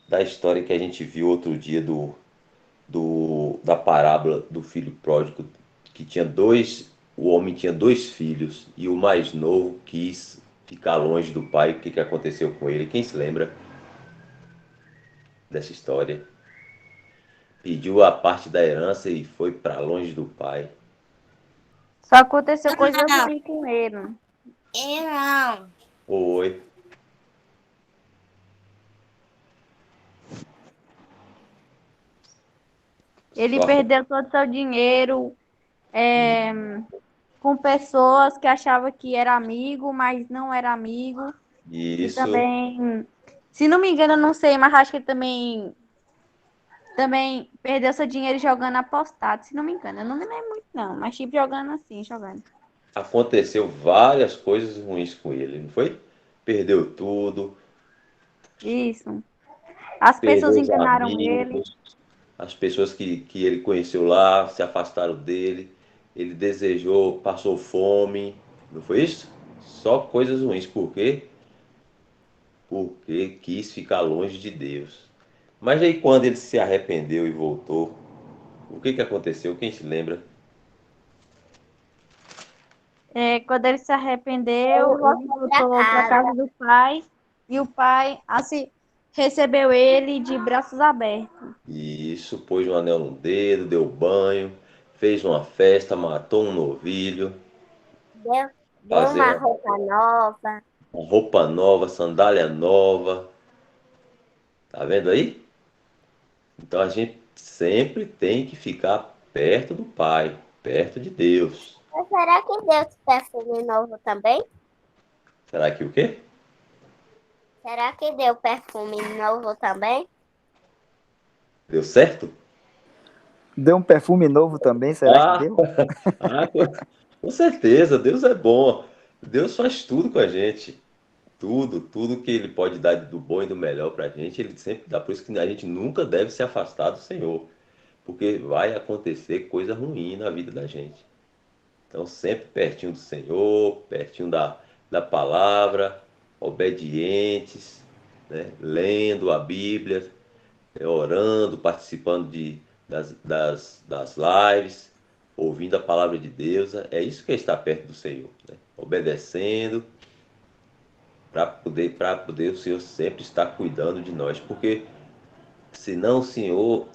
da história que a gente viu outro dia da parábola do filho pródigo, que o homem tinha dois filhos e o mais novo quis ficar longe do pai. O que aconteceu com ele? Quem se lembra dessa história? Pediu a parte da herança e foi para longe do pai. Só aconteceu coisa ruim com ele. Eu não. Foi. Ele Só- perdeu todo o seu dinheiro com pessoas que achavam que era amigo, mas não era amigo. E Isso. também, se não me engano, eu não sei, mas acho que ele também perdeu seu dinheiro jogando apostado, se não me engano. Eu não lembro muito, não, mas tipo jogando assim, jogando. Aconteceu várias coisas ruins com ele, não foi? Perdeu tudo, Isso. As pessoas perdeu os enganaram ele. amigos, as pessoas que ele conheceu lá se afastaram dele, ele desejou, passou fome, não foi isso? Só coisas ruins. Por quê? Porque quis ficar longe de Deus. Mas aí quando ele se arrependeu e voltou, o que aconteceu? Quem se lembra? Quando ele se Ele arrependeu, ele voltou para voltou para casa. casa do pai e o pai assim, recebeu ele de braços abertos. E isso, pôs um anel no dedo, deu banho, fez uma festa, matou um novilho, Deu fazer uma roupa nova. uma roupa nova, sandália nova. Tá vendo aí? Então a gente sempre tem que ficar perto do Pai, perto de Deus. Mas será que deu perfume novo também? Será que o quê? Será que deu perfume novo também? Deu certo? Deu um perfume novo também, será que Ah, deu? com certeza, Deus é bom. Deus faz tudo com a gente. Tudo que Ele pode dar do bom e do melhor para a gente, Ele sempre dá. Por isso que a gente nunca deve se afastar do Senhor, porque vai acontecer coisa ruim na vida da gente. Então, sempre pertinho do Senhor, pertinho da palavra, obedientes, né? Lendo a Bíblia, orando, participando das lives, ouvindo a palavra de Deus. É isso que é estar perto do Senhor, né? Obedecendo, para poder o Senhor sempre estar cuidando de nós. Porque senão o Senhor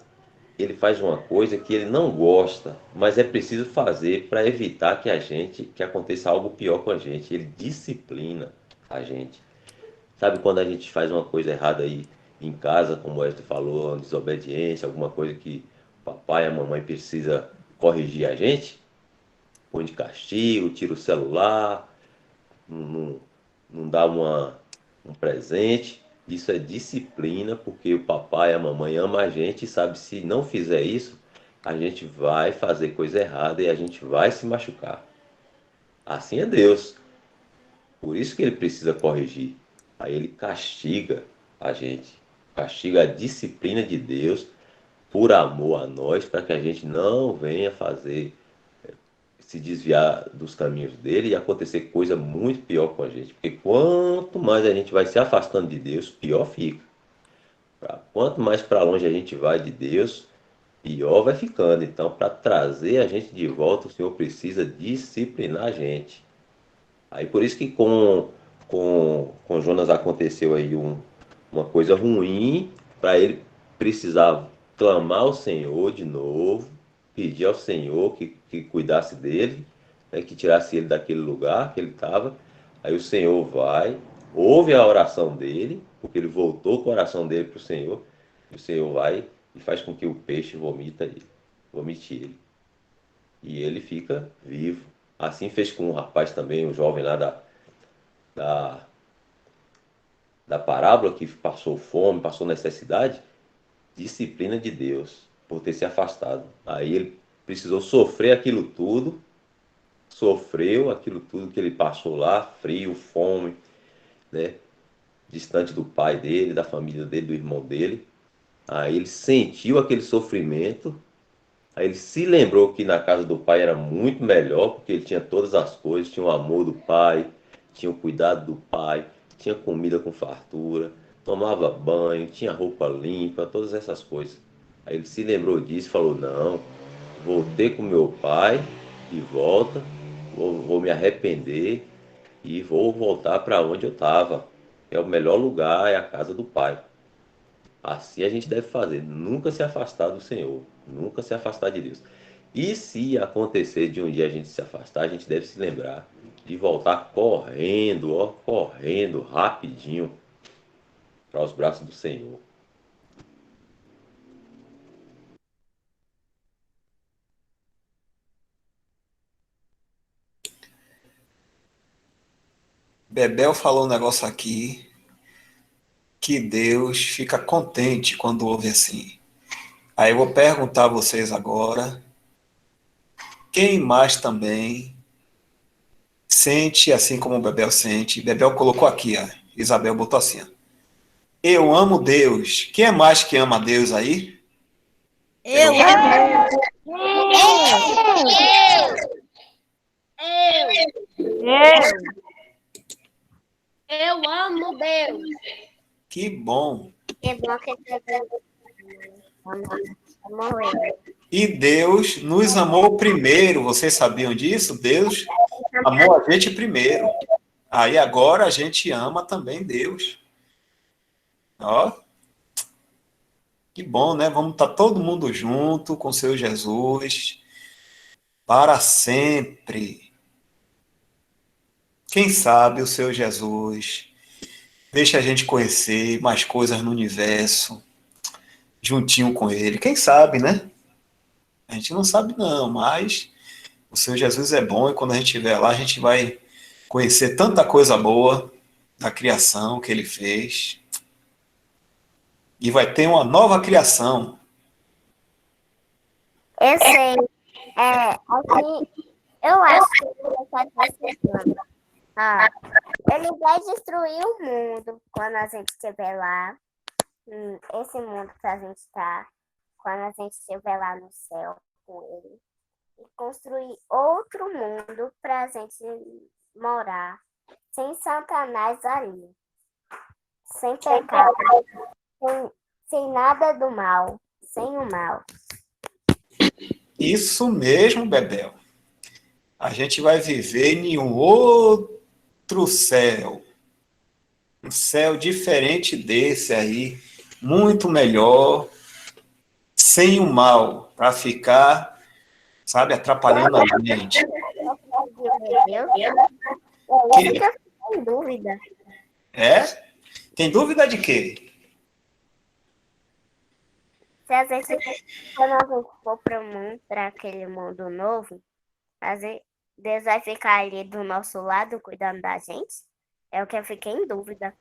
ele faz uma coisa que ele não gosta, mas é preciso fazer para evitar que aconteça algo pior com a gente. Ele disciplina a gente. Sabe quando a gente faz uma coisa errada aí em casa, como o Esther falou, uma desobediência, alguma coisa que o papai e a mamãe precisa corrigir a gente? Põe de castigo, tira o celular, não, não dá um presente. Isso é disciplina, porque o papai e a mamãe amam a gente e sabe se não fizer isso, a gente vai fazer coisa errada e a gente vai se machucar. Assim é Deus. Por isso que ele precisa corrigir. Aí ele castiga a gente. Castiga a disciplina de Deus por amor a nós, para que a gente não venha se desviar dos caminhos dele e acontecer coisa muito pior com a gente. Porque quanto mais a gente vai se afastando de Deus, pior fica. Quanto mais para longe a gente vai de Deus, pior vai ficando. Então, para trazer a gente de volta, o Senhor precisa disciplinar a gente. Aí por isso que com Jonas aconteceu aí uma coisa ruim, para ele precisar clamar ao Senhor de novo, pedir ao Senhor que cuidasse dele, né, que tirasse ele daquele lugar que ele estava. Aí o Senhor vai, ouve a oração dele, porque ele voltou com a oração dele para o Senhor, e o Senhor vai e faz com que o peixe vomite ele. E ele fica vivo. Assim fez com o rapaz também, o jovem lá da, da parábola, que passou fome, passou necessidade. Disciplina de Deus, por ter se afastado. Aí ele precisou sofreu aquilo tudo que ele passou lá, frio, fome, né? Distante do pai dele, da família dele, do irmão dele. Aí ele sentiu aquele sofrimento. Aí ele se lembrou que na casa do pai era muito melhor, porque ele tinha todas as coisas, tinha o amor do pai, tinha o cuidado do pai, tinha comida com fartura, tomava banho, tinha roupa limpa, todas essas coisas. Aí ele se lembrou disso e falou, não, vou ter com meu pai de volta, vou me arrepender e vou voltar para onde eu estava. É o melhor lugar, é a casa do pai. Assim a gente deve fazer, nunca se afastar do Senhor, nunca se afastar de Deus. E se acontecer de um dia a gente se afastar, a gente deve se lembrar de voltar correndo, ó, correndo rapidinho para os braços do Senhor. Bebel falou um negócio aqui que Deus fica contente quando ouve assim. Aí eu vou perguntar a vocês agora, quem mais também sente assim como o Bebel sente? Bebel colocou aqui, ó. Isabel botou assim, ó. Eu amo Deus. Quem é mais que ama Deus aí? Eu. Eu. Eu amo Deus. Que bom. É bom que amou ele. E Deus nos amou primeiro. Vocês sabiam disso? Deus amou a gente primeiro. Aí agora a gente ama também Deus. Ó, que bom, né? Vamos estar todo mundo junto com o seu Jesus para sempre. Quem sabe o seu Jesus deixa a gente conhecer mais coisas no universo, juntinho com ele. Quem sabe, né? A gente não sabe não, mas o seu Jesus é bom e quando a gente estiver lá, a gente vai conhecer tanta coisa boa da criação que ele fez. E vai ter uma nova criação. Eu sei. Aqui, eu acho que ele vai estar ele vai destruir o mundo quando a gente estiver lá. Esse mundo que a gente está, quando a gente estiver lá no céu com ele. E construir outro mundo para a gente morar. Sem Satanás ali. Sem pecado. Sem nada do mal. Sem o mal. Isso mesmo, Bebel. A gente vai viver em um outro céu. Um céu diferente desse aí. Muito melhor. Sem o mal. Para ficar, sabe, atrapalhando a gente. Eu fico sem dúvida. É? Tem dúvida de quê? Se a gente, quando a gente for para aquele mundo novo, Deus vai ficar ali do nosso lado cuidando da gente? É o que eu fiquei em dúvida.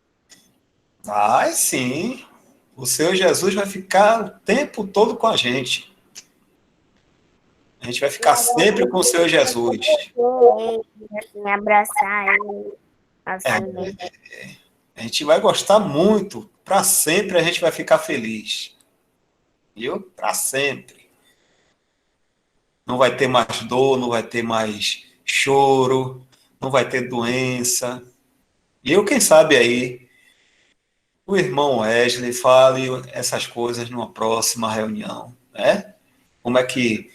Vai sim. O seu Jesus vai ficar o tempo todo com a gente. A gente vai ficar sempre com o seu Jesus. Me abraçar ele. Assim, A gente vai gostar muito. Para sempre a gente vai ficar feliz. Viu? Para sempre. Não vai ter mais dor, não vai ter mais choro, não vai ter doença. E eu, quem sabe aí, o irmão Wesley fale essas coisas numa próxima reunião, né? Como é que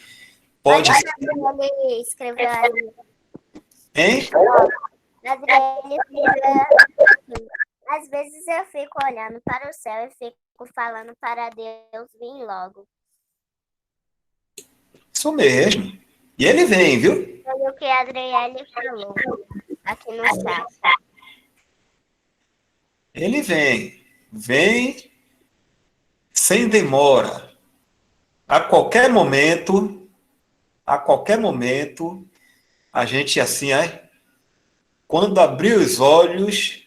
pode ser? Ele escreveu ali. Hein? Às vezes eu fico olhando para o céu e fico falando para Deus vir logo. Isso mesmo. E ele vem, viu? Foi o que a Adriele falou aqui no chat. Ele vem. Vem sem demora. A qualquer momento, a gente assim, quando abrir os olhos,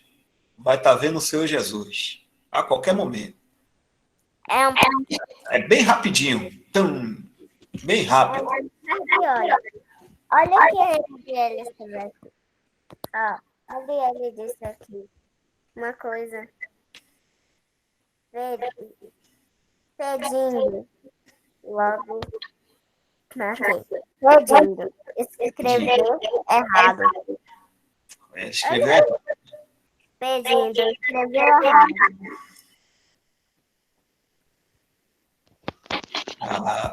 vai estar vendo o seu Jesus. A qualquer momento. É bem rapidinho. Bem rápido. Olha o que a Adriele escreveu aqui. A Adriele disse aqui uma coisa. Pedindo. Logo. Pedindo. Escreveu errado. Escreveu? Pedindo. Escreveu errado.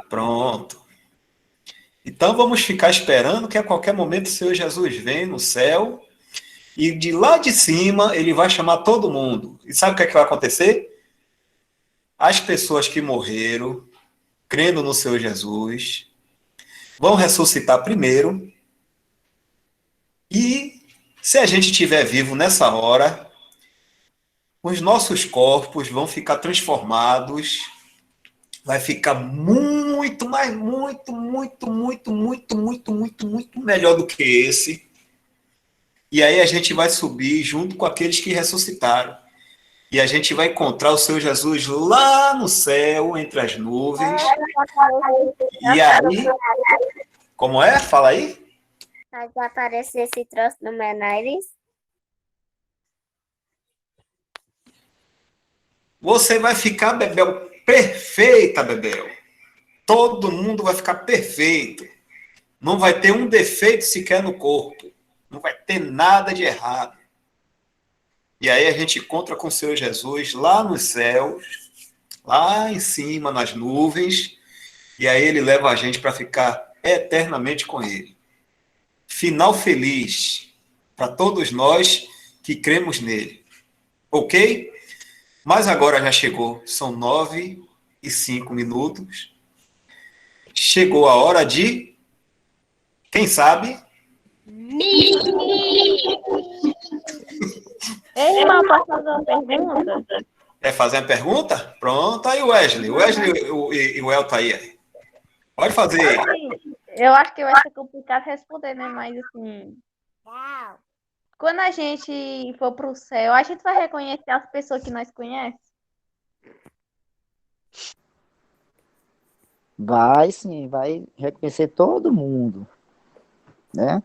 Pronto. Então vamos ficar esperando que a qualquer momento o Senhor Jesus vem no céu e de lá de cima ele vai chamar todo mundo. E sabe o que é que vai acontecer? As pessoas que morreram, crendo no Senhor Jesus, vão ressuscitar primeiro. E se a gente estiver vivo nessa hora, os nossos corpos vão ficar transformados. Vai ficar muito, mas muito melhor do que esse. E aí a gente vai subir junto com aqueles que ressuscitaram. E a gente vai encontrar o seu Jesus lá no céu, entre as nuvens. E aí... Como é? Fala aí. Vai aparecer esse troço no meu nariz. Você vai ficar, Bebel, perfeita, Bebel. Todo mundo vai ficar perfeito. Não vai ter um defeito sequer no corpo. Não vai ter nada de errado. E aí a gente encontra com o Senhor Jesus lá nos céus, lá em cima, nas nuvens, e aí ele leva a gente para ficar eternamente com ele. Final feliz para todos nós que cremos nele. Ok? Mas agora já chegou, são 9h05. Chegou a hora de, quem sabe? Ei, irmão, posso fazer uma pergunta? Quer fazer uma pergunta? Pronto, aí o Wesley. O Wesley e o Elton aí. Pode fazer. Assim, eu acho que vai ser complicado responder, né? Mas assim, quando a gente for pro céu, a gente vai reconhecer as pessoas que nós conhecemos? Vai sim, vai reconhecer todo mundo, né?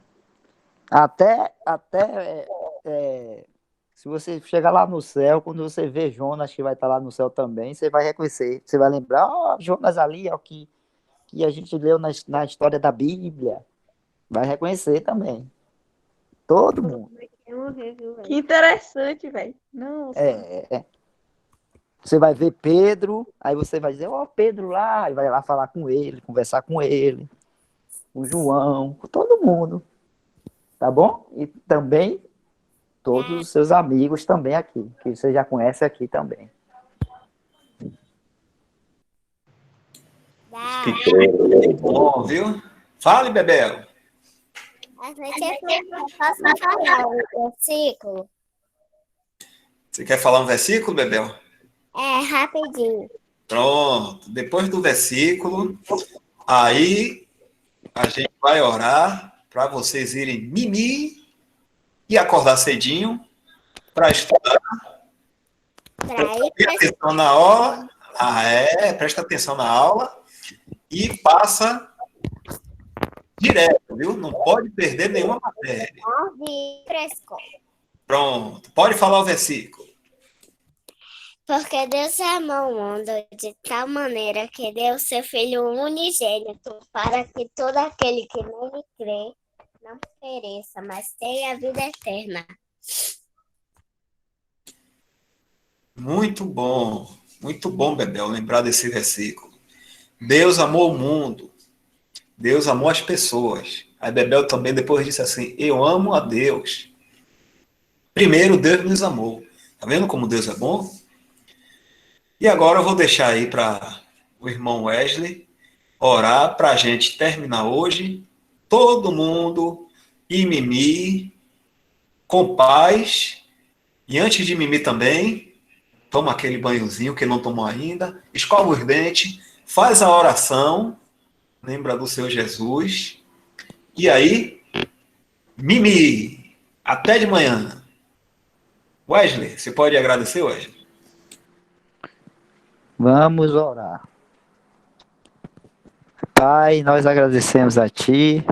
Se você chegar lá no céu, quando você vê Jonas, que vai estar lá no céu também, você vai reconhecer, você vai lembrar, ó, Jonas ali, ó, que a gente leu na história da Bíblia, vai reconhecer também, todo mundo. Que interessante, velho. Nossa. Você vai ver Pedro, aí você vai dizer, ó, Pedro lá, e vai lá falar com ele, conversar com ele, o João, com todo mundo, tá bom? E também todos os seus amigos também aqui, que você já conhece aqui também. Que bom, viu? Fale, Bebel. A gente posso falar o versículo? Você quer falar um versículo, Bebel? É, rapidinho. Pronto. Depois do versículo, aí a gente vai orar para vocês irem mimir e acordar cedinho para estudar. Presta atenção na aula. Presta atenção na aula e passa direto, viu? Não pode perder nenhuma matéria. Pronto. Pode falar o versículo. Porque Deus amou o mundo de tal maneira que deu seu Filho unigênito para que todo aquele que nele crê não pereça, mas tenha a vida eterna. Muito bom, Bebel, lembrar desse versículo. Deus amou o mundo, Deus amou as pessoas. Aí Bebel também depois disse assim, eu amo a Deus. Primeiro Deus nos amou. Tá vendo como Deus é bom? E agora eu vou deixar aí para o irmão Wesley orar para a gente terminar hoje, todo mundo e mimir, com paz. E antes de mimir também, toma aquele banhozinho que não tomou ainda, escova os dentes, faz a oração, lembra do seu Jesus, e aí, mimi, até de manhã. Wesley, você pode agradecer, Wesley? Vamos orar. Pai, nós agradecemos a Ti